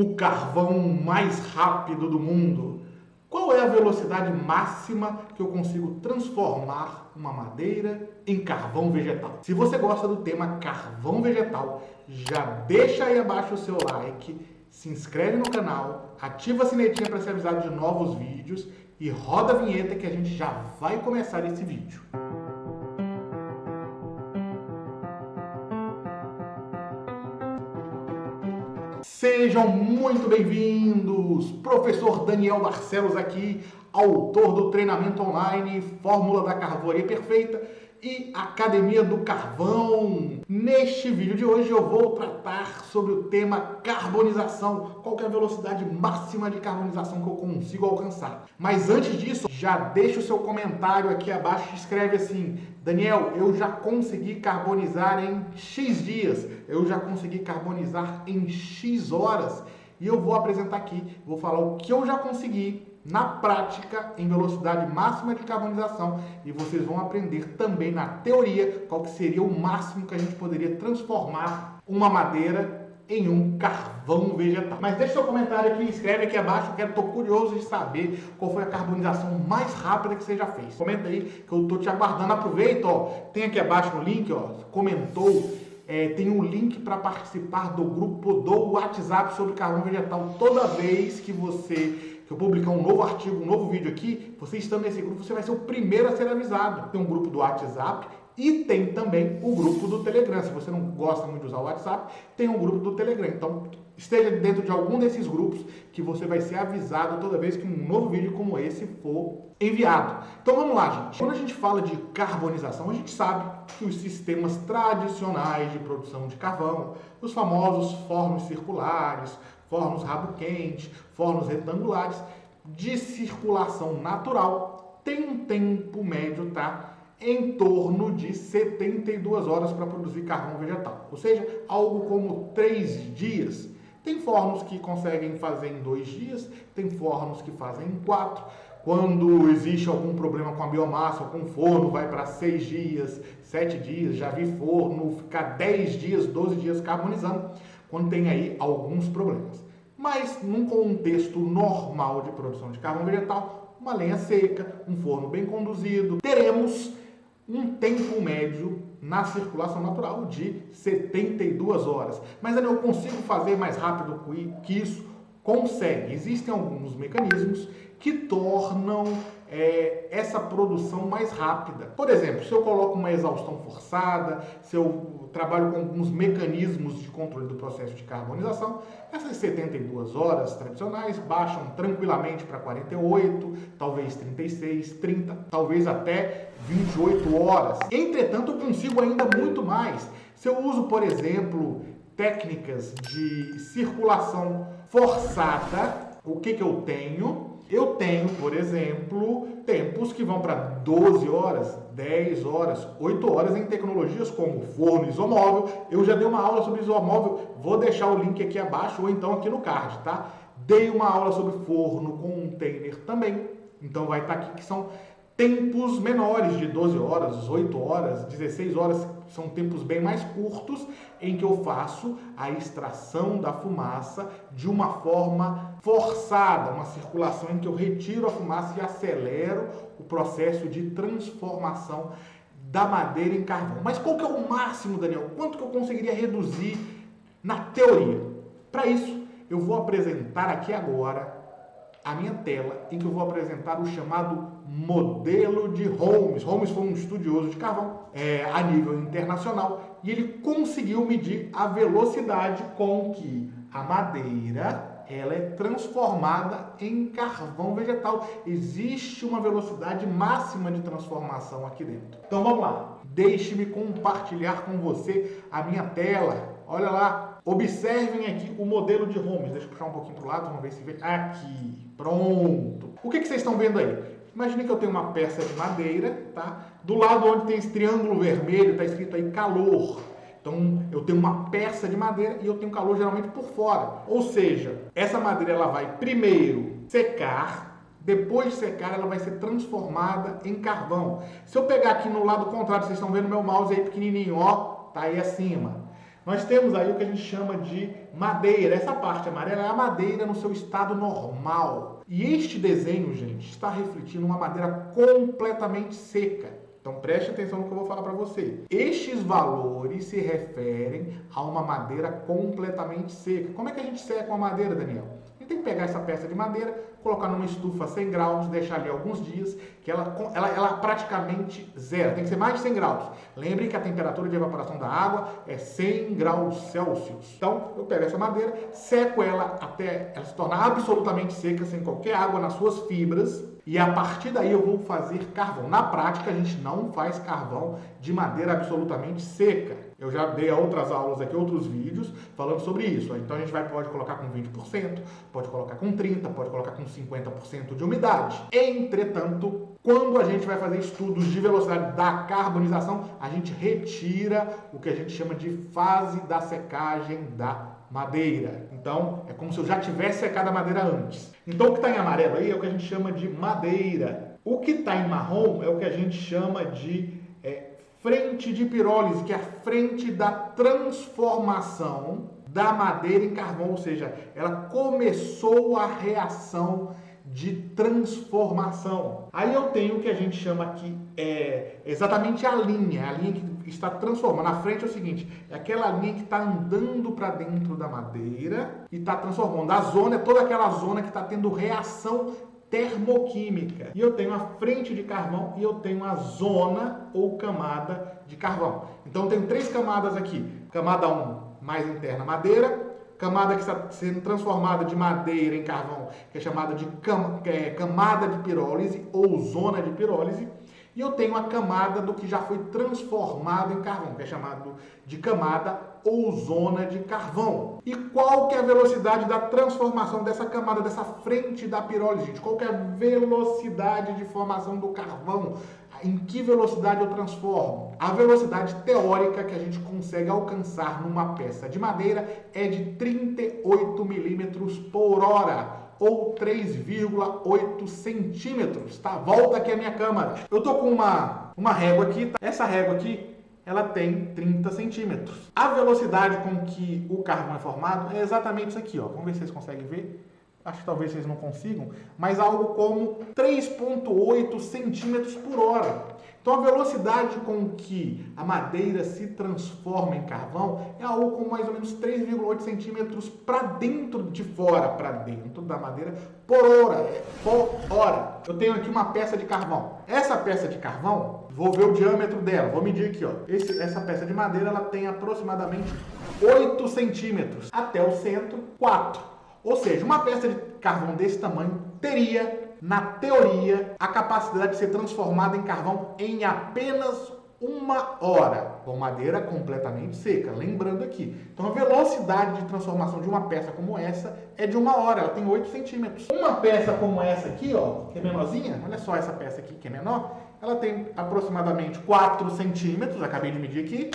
o carvão mais rápido do mundo? Qual é a velocidade máxima que eu consigo transformar uma madeira em carvão vegetal? Se você gosta do tema carvão vegetal, já deixa aí abaixo o seu like, se inscreve no canal, ativa a sinetinha para ser avisado de novos vídeos e roda a vinheta que a gente já vai começar esse vídeo. Sejam muito bem-vindos! Professor Daniel Barcelos aqui, autor do treinamento online Fórmula da Carvoaria Perfeita e Academia do Carvão. Neste vídeo de hoje eu vou tratar sobre o tema carbonização, qual que é a velocidade máxima de carbonização que eu consigo alcançar. Mas antes disso, já deixa o seu comentário aqui abaixo e escreve assim: Daniel, eu já consegui carbonizar em X dias, eu já consegui carbonizar em X horas, e eu vou apresentar aqui, vou falar o que eu já consegui na prática em velocidade máxima de carbonização, e vocês vão aprender também na teoria qual que seria o máximo que a gente poderia transformar uma madeira em um carvão vegetal. Mas deixa seu comentário aqui, escreve aqui abaixo, estou curioso de saber qual foi a carbonização mais rápida que você já fez. Comenta aí que eu estou te aguardando. Aproveita, ó, tem aqui abaixo no link, ó, comentou, tem um link para participar do grupo do WhatsApp sobre carvão vegetal. Toda vez que eu publicar um novo artigo, um novo vídeo aqui, você estando nesse grupo, você vai ser o primeiro a ser avisado. Tem um grupo do WhatsApp e tem também o grupo do Telegram. Se você não gosta muito de usar o WhatsApp, tem um grupo do Telegram. Então, esteja dentro de algum desses grupos que você vai ser avisado toda vez que um novo vídeo como esse for enviado. Então vamos lá, gente. Quando a gente fala de carbonização, a gente sabe que os sistemas tradicionais de produção de carvão, os famosos fornos circulares, fornos rabo quente, fornos retangulares, de circulação natural, tem um tempo médio, tá? Em torno de 72 horas para produzir carvão vegetal. Ou seja, algo como 3 dias. Tem fornos que conseguem fazer em 2 dias, tem fornos que fazem em 4. Quando existe algum problema com a biomassa, com o forno, vai para 6 dias, 7 dias. Já vi forno ficar 10 dias, 12 dias carbonizando, quando tem aí alguns problemas. Mas num contexto normal de produção de carvão vegetal, uma lenha seca, um forno bem conduzido, teremos um tempo médio na circulação natural de 72 horas. Mas eu consigo fazer mais rápido que isso? Consegue. Existem alguns mecanismos que tornam essa produção mais rápida. Por exemplo, se eu coloco uma exaustão forçada, se eu trabalho com alguns mecanismos de controle do processo de carbonização, essas 72 horas tradicionais baixam tranquilamente para 48, talvez 36, 30, talvez até 28 horas. Entretanto, eu consigo ainda muito mais. Se eu uso, por exemplo, técnicas de circulação forçada, o que eu tenho? Eu tenho, por exemplo, tempos que vão para 12 horas, 10 horas, 8 horas em tecnologias como forno isomóvel. Eu já dei uma aula sobre isomóvel, vou deixar o link aqui abaixo ou então aqui no card, tá? Dei uma aula sobre forno container também, então vai estar aqui que são tempos menores de 12 horas, 8 horas, 16 horas, são tempos bem mais curtos em que eu faço a extração da fumaça de uma forma forçada, uma circulação em que eu retiro a fumaça e acelero o processo de transformação da madeira em carvão. Mas qual que é o máximo, Daniel? Quanto que eu conseguiria reduzir na teoria? Para isso, eu vou apresentar aqui agora a minha tela, em que eu vou apresentar o chamado modelo de Holmes. Holmes foi um estudioso de carvão a nível internacional e ele conseguiu medir a velocidade com que a madeira ela é transformada em carvão vegetal. Existe uma velocidade máxima de transformação aqui dentro. Então vamos lá, deixe-me compartilhar com você a minha tela. Olha lá, observem aqui o modelo de Holmes. Deixa eu puxar um pouquinho para o lado, vamos ver se vê. Aqui, pronto. O que vocês estão vendo aí? Imagine que eu tenho uma peça de madeira, tá? Do lado onde tem esse triângulo vermelho, está escrito aí calor. Então, eu tenho uma peça de madeira e eu tenho calor geralmente por fora. Ou seja, essa madeira ela vai primeiro secar, depois de secar ela vai ser transformada em carvão. Se eu pegar aqui no lado contrário, vocês estão vendo meu mouse aí pequenininho, ó, tá aí acima. Nós temos aí o que a gente chama de madeira. Essa parte amarela é a madeira no seu estado normal. E este desenho, gente, está refletindo uma madeira completamente seca. Então preste atenção no que eu vou falar para você. Estes valores se referem a uma madeira completamente seca. Como é que a gente seca uma madeira, Daniel? A gente tem que pegar essa peça de madeira, colocar numa estufa a 100 graus, deixar ali alguns dias, que ela praticamente zera. Tem que ser mais de 100 graus. Lembre que a temperatura de evaporação da água é 100 graus Celsius. Então, eu pego essa madeira, seco ela até ela se tornar absolutamente seca, sem qualquer água nas suas fibras. E a partir daí eu vou fazer carvão. Na prática, a gente não faz carvão de madeira absolutamente seca. Eu já dei outras aulas aqui, outros vídeos, falando sobre isso. Então a gente pode colocar com 20%, pode colocar com 30%, pode colocar com 50% de umidade. Entretanto, quando a gente vai fazer estudos de velocidade da carbonização, a gente retira o que a gente chama de fase da secagem da madeira. Então, é como se eu já tivesse secado a madeira antes. Então, o que está em amarelo aí é o que a gente chama de madeira. O que está em marrom é o que a gente chama de frente de pirólise, que é a frente da transformação da madeira em carvão, ou seja, ela começou a reação de transformação. Aí eu tenho o que a gente chama aqui exatamente a linha que está transformando. Na frente é o seguinte, é aquela linha que está andando para dentro da madeira e está transformando. A zona é toda aquela zona que está tendo reação termoquímica. E eu tenho a frente de carvão e eu tenho a zona ou camada de carvão. Então eu tenho 3 camadas aqui. Camada 1, mais interna, madeira. Camada que está sendo transformada de madeira em carvão, que é chamada de camada de pirólise ou zona de pirólise. E eu tenho a camada do que já foi transformado em carvão, que é chamado de camada ou zona de carvão. E qual que é a velocidade da transformação dessa camada, dessa frente da pirólise, gente? Qual que é a velocidade de formação do carvão? Em que velocidade eu transformo? A velocidade teórica que a gente consegue alcançar numa peça de madeira é de 38 milímetros por hora, ou 3,8 centímetros, tá? Volta aqui a minha câmera. Eu tô com uma régua aqui, tá? Essa régua aqui, ela tem 30 centímetros. A velocidade com que o carvão é formado é exatamente isso aqui, ó. Vamos ver se vocês conseguem ver. Acho que talvez vocês não consigam, mas algo como 3,8 centímetros por hora. Então a velocidade com que a madeira se transforma em carvão é algo como mais ou menos 3,8 centímetros para dentro de fora, para dentro da madeira, por hora. Por hora. Eu tenho aqui uma peça de carvão. Essa peça de carvão, vou ver o diâmetro dela, vou medir aqui, ó. Essa peça de madeira, ela tem aproximadamente 8 centímetros, até o centro, 4. Ou seja, uma peça de carvão desse tamanho teria, na teoria, a capacidade de ser transformada em carvão em apenas 1 hora, com madeira completamente seca. Lembrando aqui. Então, a velocidade de transformação de uma peça como essa é de 1 hora. Ela tem 8 centímetros. Uma peça como essa aqui, ó, que é menorzinha, olha só essa peça aqui que é menor, ela tem aproximadamente 4 centímetros, acabei de medir aqui.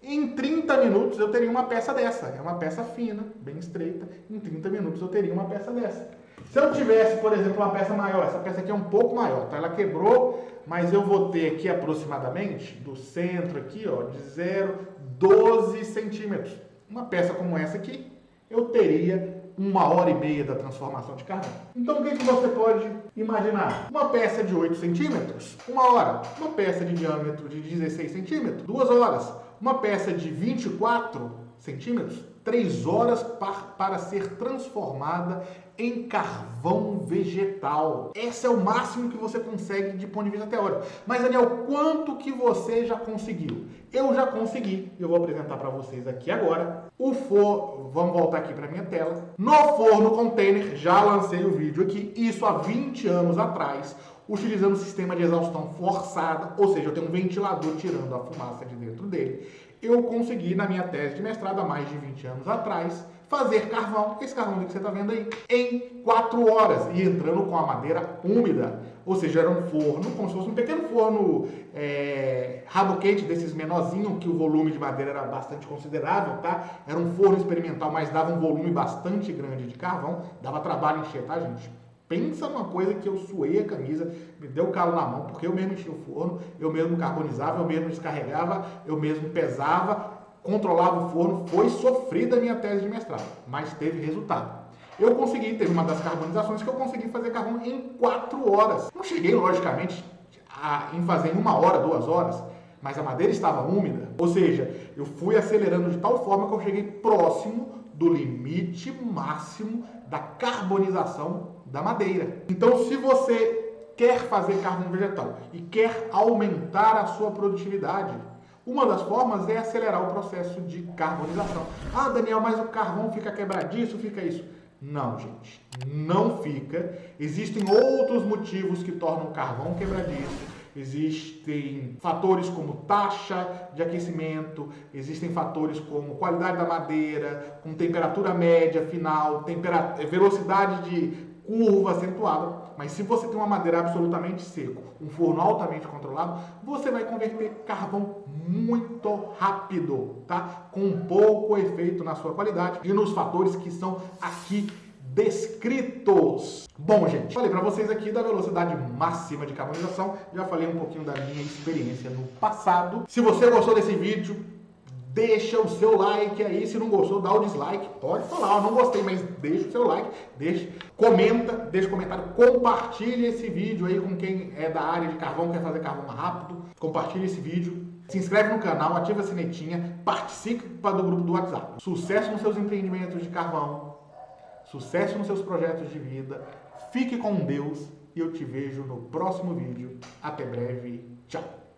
Em 30 minutos eu teria uma peça dessa. É uma peça fina, bem estreita. Em 30 minutos eu teria uma peça dessa. Se eu tivesse, por exemplo, uma peça maior, essa peça aqui é um pouco maior, tá? Ela quebrou, mas eu vou ter aqui aproximadamente, do centro aqui, ó, de 0,12 centímetros. Uma peça como essa aqui, eu teria 1h30 da transformação de carvão. Então o que você pode imaginar? Uma peça de 8 centímetros, 1 hora. Uma peça de diâmetro de 16 centímetros, 2 horas. Uma peça de 24 centímetros, 3 horas para ser transformada em carvão vegetal. Esse é o máximo que você consegue de ponto de vista teórico. Mas, Daniel, quanto que você já conseguiu? Eu já consegui. Eu vou apresentar para vocês aqui agora o forno. Vamos voltar aqui para minha tela. No forno container, já lancei o vídeo aqui, isso há 20 anos atrás, utilizando o sistema de exaustão forçada, ou seja, eu tenho um ventilador tirando a fumaça de dentro dele. Eu consegui, na minha tese de mestrado, há mais de 20 anos atrás, fazer carvão, esse carvão que você está vendo aí, em 4 horas, e entrando com a madeira úmida. Ou seja, era um forno, como se fosse um pequeno forno rabo quente, desses menorzinho, que o volume de madeira era bastante considerável, tá? Era um forno experimental, mas dava um volume bastante grande de carvão, dava trabalho encher, tá, gente? Pensa numa coisa que eu suei a camisa, me deu calo na mão, porque eu mesmo enchia o forno, eu mesmo carbonizava, eu mesmo descarregava, eu mesmo pesava. controlava o forno. Foi sofrida a minha tese de mestrado, mas teve resultado. Teve uma das carbonizações que eu consegui fazer carvão em 4 horas. Não cheguei, logicamente, em fazer em 1 hora, 2 horas, mas a madeira estava úmida. Ou seja, eu fui acelerando de tal forma que eu cheguei próximo do limite máximo da carbonização da madeira. Então, se você quer fazer carvão vegetal e quer aumentar a sua produtividade, uma das formas é acelerar o processo de carbonização. Ah, Daniel, mas o carvão fica quebradiço, fica isso. Não, gente, não fica. Existem outros motivos que tornam o carvão quebradiço. Existem fatores como taxa de aquecimento, existem fatores como qualidade da madeira, como temperatura média final, velocidade de curva acentuada. Mas se você tem uma madeira absolutamente seco, um forno altamente controlado, você vai converter carvão muito rápido, tá? Com pouco efeito na sua qualidade e nos fatores que são aqui descritos. Bom, gente, falei para vocês aqui da velocidade máxima de carbonização, já falei um pouquinho da minha experiência no passado. Se você gostou desse vídeo, deixa o seu like aí. Se não gostou, dá o dislike. Pode falar, eu não gostei, mas deixa o seu like, comenta, deixa comentário, compartilhe esse vídeo aí com quem é da área de carvão, quer fazer carvão mais rápido. Compartilhe esse vídeo. Se inscreve no canal, ativa a sinetinha, participa do grupo do WhatsApp. Sucesso nos seus empreendimentos de carvão, sucesso nos seus projetos de vida. Fique com Deus e eu te vejo no próximo vídeo. Até breve. Tchau.